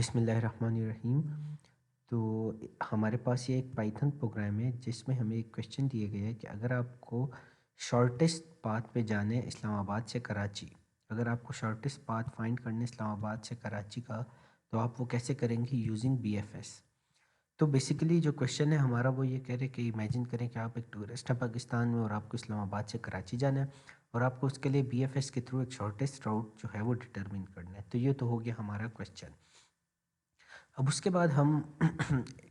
बिस्मिल्लाहिर्रहमानिर्रहीम। तो हमारे पास ये एक पाइथन प्रोग्राम है जिसमें हमें एक क्वेश्चन दिए गए है कि अगर आपको शॉर्टेस्ट पाथ पे जाना है इस्लामाबाद से कराची, अगर आपको शॉर्टेस्ट पाथ फाइंड करना है इस्लामाबाद से कराची का, तो आप वो कैसे करेंगे यूजिंग बीएफएस। तो बेसिकली जो क्वेश्चन है हमारा वो ये कह रहे हैं कि इमेजिन करें कि आप एक टूरिस्ट हैं पाकिस्तान में और आपको इस्लामाबाद से कराची जाना है और आपको उसके लिए बीएफएस के थ्रू एक शॉर्टेस्ट राउट जो है वो डिटरमिन करना है। तो ये तो हो गया हमारा क्वेश्चन। अब उसके बाद हम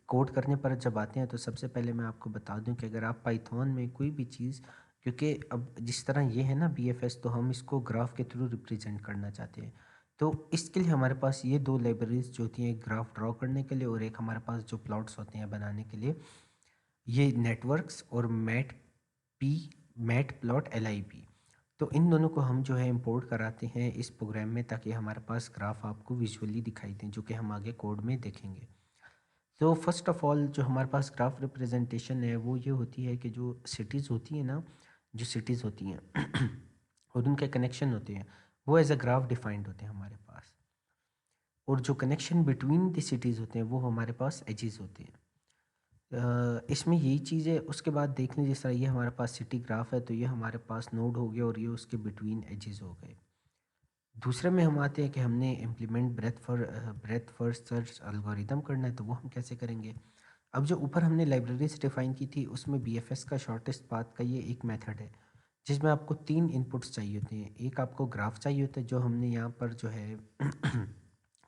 कोड करने पर जब आते हैं तो सबसे पहले मैं आपको बता दूं कि अगर आप पाइथन में कोई भी चीज़, क्योंकि अब जिस तरह ये है ना बीएफएस, तो हम इसको ग्राफ के थ्रू रिप्रेजेंट करना चाहते हैं। तो इसके लिए हमारे पास ये दो लाइब्रेरीज जो होती हैं, एक ग्राफ ड्रॉ करने के लिए और एक हमारे पास जो प्लॉट्स होते हैं बनाने के लिए, ये नेटवर्क्स और मैट प्लॉट LIP। तो इन दोनों को हम जो है इंपोर्ट कराते हैं इस प्रोग्राम में ताकि हमारे पास ग्राफ आपको विजुअली दिखाई दें, जो कि हम आगे कोड में देखेंगे। तो फर्स्ट ऑफ ऑल जो हमारे पास ग्राफ रिप्रेजेंटेशन है वो ये होती है कि जो सिटीज़ होती हैं ना, जो सिटीज़ होती हैं और उनके कनेक्शन होते हैं वो एज अ ग्राफ डिफाइंड होते हैं हमारे पास, और जो कनेक्शन बिटवीन द सिटीज़ होते हैं वो हमारे पास एजेस होते हैं। इसमें यही चीज़ है। उसके बाद देख लें जिस तरह ये हमारे पास सिटी ग्राफ है तो ये हमारे पास नोड हो गया और ये उसके बिटवीन एजेस हो गए। दूसरे में हम आते हैं कि हमने implement breath first search algorithm करना है, तो वो हम कैसे करेंगे। अब जो ऊपर हमने लाइब्रेरीज डिफाइन की थी उसमें बीएफएस का शॉर्टेस्ट पाथ का ये एक मेथड है जिसमें आपको 3 इनपुट्स चाहिए होते हैं। एक आपको ग्राफ चाहिए होता है जो हमने यहाँ पर जो है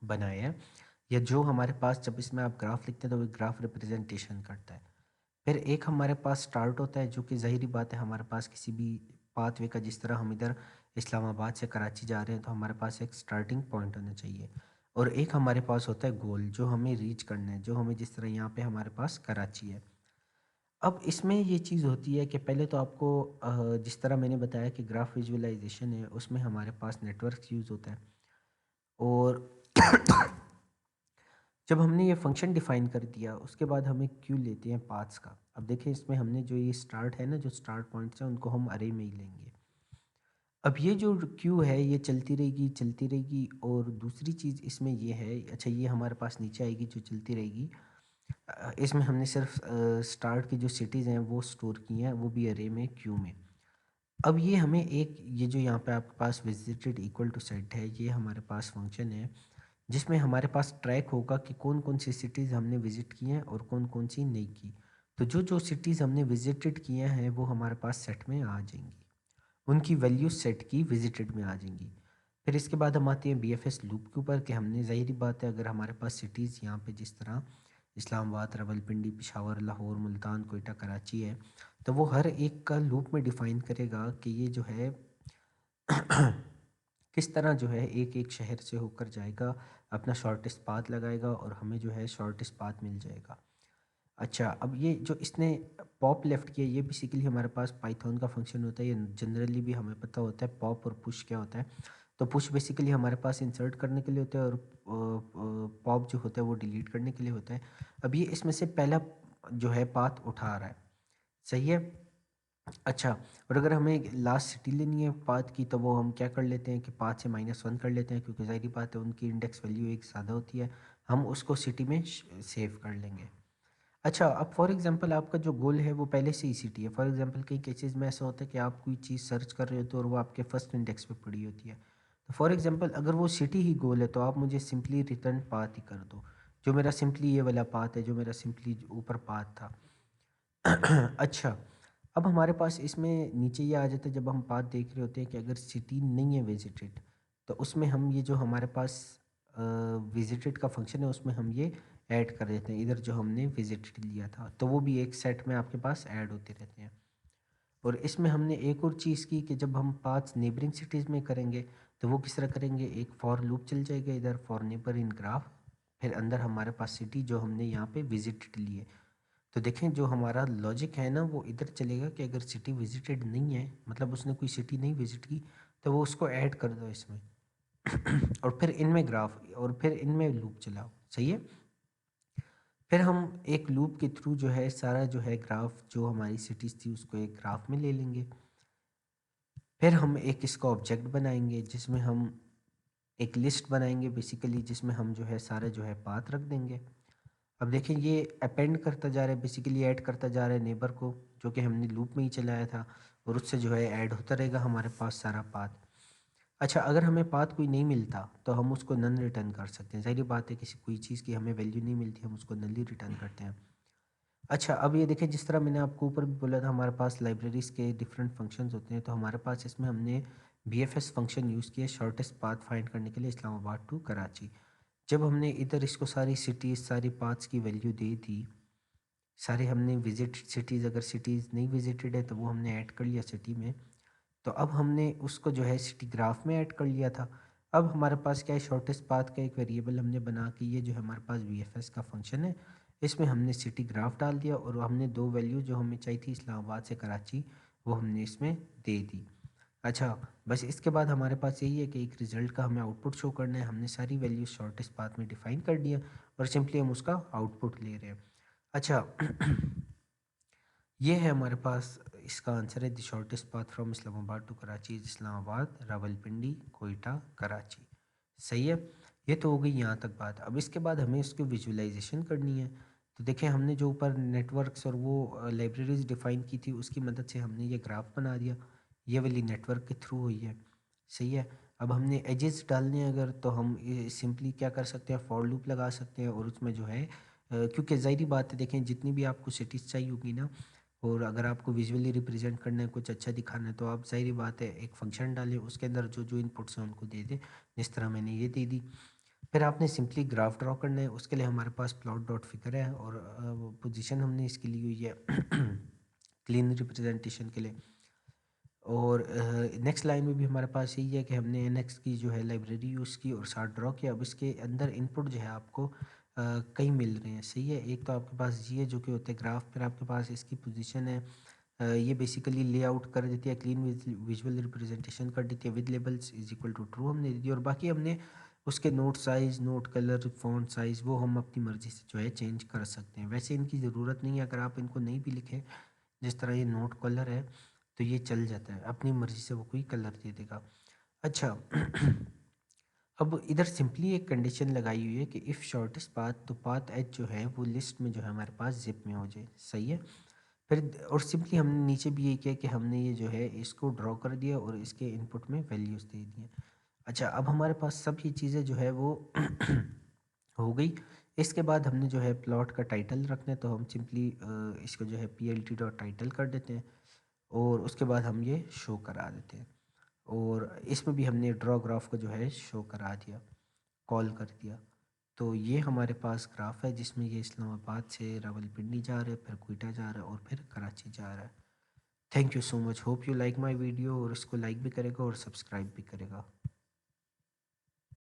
बनाया है, या जो हमारे पास जब इसमें आप ग्राफ लिखते हैं तो वो ग्राफ रिप्रेजेंटेशन करता है। फिर एक हमारे पास स्टार्ट होता है जो कि ज़ाहिरी बात है हमारे पास किसी भी पाथवे का, जिस तरह हम इधर इस्लामाबाद से कराची जा रहे हैं तो हमारे पास एक स्टार्टिंग पॉइंट होना चाहिए। और एक हमारे पास होता है गोल जो हमें रीच करना है, जो हमें जिस तरह यहाँ पे हमारे पास कराची है। अब इसमें ये चीज़ होती है कि पहले तो आपको जिस तरह मैंने बताया कि ग्राफ विजुअलाइजेशन है उसमें हमारे पास नेटवर्क यूज़ होता है। और जब हमने ये फंक्शन डिफाइन कर दिया उसके बाद हम एक क्यू लेते हैं पाथ्स का। अब देखें इसमें हमने जो ये स्टार्ट है ना, जो स्टार्ट पॉइंट्स हैं उनको हम अरे में ही लेंगे। अब ये जो क्यू है ये चलती रहेगी चलती रहेगी, और दूसरी चीज़ इसमें ये है, अच्छा ये हमारे पास नीचे आएगी जो चलती रहेगी। इसमें हमने सिर्फ स्टार्ट की जो सिटीज़ हैं वो स्टोर की हैं, वो भी अरे में क्यू में। अब ये हमें एक, ये जो यहाँ पे आपके पास विजिटेड इक्वल टू सेट है, ये हमारे पास फंक्शन है जिसमें हमारे पास ट्रैक होगा कि कौन कौन सी सिटीज़ हमने विज़िट की हैं और कौन कौन सी नहीं की। तो जो जो सिटीज़ हमने विज़िटेड किए हैं वो हमारे पास सेट में आ जाएंगी, उनकी वैल्यू सेट की विज़िटेड में आ जाएंगी। फिर इसके बाद हम आते हैं बीएफएस लूप के ऊपर कि हमने, ज़ाहिरी बात है अगर हमारे पास सिटीज़ यहाँ पे जिस तरह इस्लामाबाद, रावलपिंडी, पेशावर, लाहौर, मुल्तान, कोयटा, कराची है, तो वो हर एक का लूप में डिफ़ाइन करेगा कि ये जो है किस तरह जो है एक एक शहर से होकर जाएगा, अपना शॉर्टेस्ट पाथ लगाएगा और हमें जो है शॉर्टेस्ट पाथ मिल जाएगा। अच्छा, अब ये जो इसने पॉप लेफ़्ट किया ये बेसिकली हमारे पास पाइथन का फंक्शन होता है, ये जनरली भी हमें पता होता है पॉप और पुश क्या होता है। तो पुश बेसिकली हमारे पास इंसर्ट करने के लिए होता है और पॉप जो होता है वो डिलीट करने के लिए होता है। अब ये इसमें से पहला जो है पाथ उठा रहा है, सही है। अच्छा, और अगर हमें लास्ट सिटी लेनी है पाथ की तो वो हम क्या कर लेते हैं कि पाथ से -1 कर लेते हैं, क्योंकि ज़ाहिर बात है उनकी इंडेक्स वैल्यू एक ज़्यादा होती है, हम उसको सिटी में सेव कर लेंगे। अच्छा, अब फॉर एग्जांपल आपका जो गोल है वो पहले से ही सिटी है। फॉर एग्जांपल कई केसेस में ऐसा होता है कि आप कोई चीज़ सर्च कर रहे होते हो और वो आपके फर्स्ट इंडेक्स पे पड़ी होती है। तो फॉर एग्जांपल अगर वो सिटी ही गोल है तो आप मुझे सिंपली रिटर्न पाथ ही कर दो, जो मेरा सिंपली ये वाला पाथ है, जो मेरा सिंपली ऊपर पाथ था। अच्छा, अब हमारे पास इसमें नीचे ये आ जाता है जब हम पाथ देख रहे होते हैं कि अगर सिटी नहीं है विजिटेड, तो उसमें हम ये जो हमारे पास विजिटेड का फंक्शन है उसमें हम ये ऐड कर देते हैं, इधर जो हमने विजिटेड लिया था तो वो भी एक सेट में आपके पास ऐड होते रहते हैं। और इसमें हमने एक और चीज़ की कि जब हम पाथ नेबरिंग सिटीज़ में करेंगे तो वो किस तरह करेंगे, एक फॉर लूप चल जाएगा इधर, फॉर नेबर इन ग्राफ, फिर अंदर हमारे पास सिटी जो हमने यहाँ पे विजिटेड लिए। तो देखें जो हमारा लॉजिक है ना वो इधर चलेगा कि अगर सिटी विजिटेड नहीं है, मतलब उसने कोई सिटी नहीं विजिट की, तो वो उसको ऐड कर दो इसमें और फिर इनमें ग्राफ और फिर इनमें लूप चलाओ, सही है। फिर हम एक लूप के थ्रू जो है सारा जो है ग्राफ, जो हमारी सिटीज़ थी उसको एक ग्राफ में ले लेंगे। फिर हम एक इसका ऑब्जेक्ट बनाएंगे जिसमें हम एक लिस्ट बनाएंगे बेसिकली, जिसमें हम जो है सारे जो है पाथ रख देंगे। अब देखें ये अपेंड करता जा रहा है, बेसिकली ऐड करता जा रहा है नेबर को, जो कि हमने लूप में ही चलाया था, और उससे जो है ऐड होता रहेगा हमारे पास सारा पाथ। अच्छा, अगर हमें पाथ कोई नहीं मिलता तो हम उसको नन रिटर्न कर सकते हैं। ज़ाहिर बात है, किसी कोई चीज़ की हमें वैल्यू नहीं मिलती, हम उसको नल ही रिटर्न करते हैं। अच्छा, अब ये देखें, जिस तरह मैंने आपको ऊपर भी बोला था हमारे पास लाइब्रेरीज के डिफरेंट फंक्शंस होते हैं, तो हमारे पास इसमें हमने BFS फंक्शन यूज़ किया शॉर्टेस्ट पाथ फाइंड करने के लिए इस्लामाबाद टू कराची। जब हमने इधर इसको सारी सिटीज़ सारी पाथ्स की वैल्यू दे दी, सारे हमने विजिट सिटीज़, अगर सिटीज़ नहीं विजिटेड है तो वो हमने ऐड कर लिया सिटी में। तो अब हमने उसको जो है सिटी ग्राफ में ऐड कर लिया था। अब हमारे पास क्या है, शॉर्टेस्ट पाथ का एक वेरिएबल हमने बना के, ये जो है हमारे पास BFS का फंक्शन है, इसमें हमने सिटी ग्राफ डाल दिया, और हमने दो वैल्यू जो हमें चाहिए थी इस्लामाबाद से कराची, वो हमने इसमें दे दी। अच्छा, बस इसके बाद हमारे पास यही है कि एक रिज़ल्ट का हमें आउटपुट शो करना है। हमने सारी वैल्यू शॉर्टेस्ट पाथ में डिफ़ाइन कर दिया, और सिंपली हम उसका आउटपुट ले रहे हैं। अच्छा, ये है हमारे पास, इसका आंसर है the shortest path from Islamabad to Karachi is Islamabad Rawalpindi Quetta Karachi. सही है। ये तो हो गई यहाँ तक बात। अब इसके बाद हमें इसकी विजुअलाइजेशन करनी है। तो देखें, हमने जो ऊपर नेटवर्क्स और वो लाइब्रेरीज डिफ़ाइन की थी, उसकी मदद से हमने ये ग्राफ बना दिया। ये वाली नेटवर्क के थ्रू हुई है। सही है। अब हमने एजेस डालने हैं अगर, तो हम सिंपली क्या कर सकते हैं, फॉर लूप लगा सकते हैं, और उसमें जो है क्योंकि ज़ाहिरी बात है, देखें जितनी भी आपको सिटीज़ चाहिए होगी ना, और अगर आपको विजुअली रिप्रेजेंट करना है, कुछ अच्छा दिखाना है, तो आप ज़ाहिर बात है एक फ़ंक्शन डालें, उसके अंदर जो जो इनपुट्स हैं उनको दे दें, जिस तरह मैंने ये दे दी। फिर आपने सिंपली ग्राफ ड्रॉ करना है। उसके लिए हमारे पास प्लॉट डॉट फिगर है, और पोजीशन हमने इसकी ली हुई है क्लीन रिप्रेजेंटेशन के लिए। और नेक्स्ट लाइन में भी हमारे पास यही है कि हमने NX की जो है लाइब्रेरी यूज़ की और साथ ड्रॉ किया। अब इसके अंदर इनपुट जो है आपको कई मिल रहे हैं। सही है। एक तो आपके पास ये जो कि होते हैं ग्राफ, फिर आपके पास इसकी पोजीशन है। ये बेसिकली लेआउट कर देती है, क्लीन विजुअल रिप्रेजेंटेशन कर देती है, with labels is equal to true हमने दे दी। और बाकी हमने उसके note size, note colour, font size, वो हम अपनी मर्ज़ी से जो है चेंज कर सकते हैं। वैसे इनकी ज़रूरत नहीं है, अगर आप इनको नहीं भी लिखें, जिस तरह ये नोट कलर है, तो ये चल जाता है, अपनी मर्ज़ी से वो कोई कलर दे देगा। अच्छा, अब इधर सिंपली एक कंडीशन लगाई हुई है कि इफ़ शॉर्टेस्ट पाथ, तो पाथ एच जो है वो लिस्ट में जो है हमारे पास ज़िप में हो जाए। सही है। फिर और सिंपली हमने नीचे भी ये किया कि हमने ये जो है इसको ड्रॉ कर दिया, और इसके इनपुट में वैल्यूज़ दे दिए। अच्छा, अब हमारे पास सब ये चीज़ें जो है वो हो गई। इसके बाद हमने जो है प्लॉट का टाइटल रखना है, तो हम सिंपली इसको जो है PLT डॉट टाइटल कर देते हैं, और उसके बाद हम ये शो करा देते हैं। और इसमें भी हमने ड्रॉ ग्राफ को जो है शो करा दिया, कॉल कर दिया। तो ये हमारे पास ग्राफ है, जिसमें ये इस्लामाबाद से रावलपिंडी जा रहा है, फिर कोयटा जा रहा है, और फिर कराची जा रहा है। Thank you so much. Hope you like my video, और इसको लाइक भी करेगा और सब्सक्राइब भी करेगा।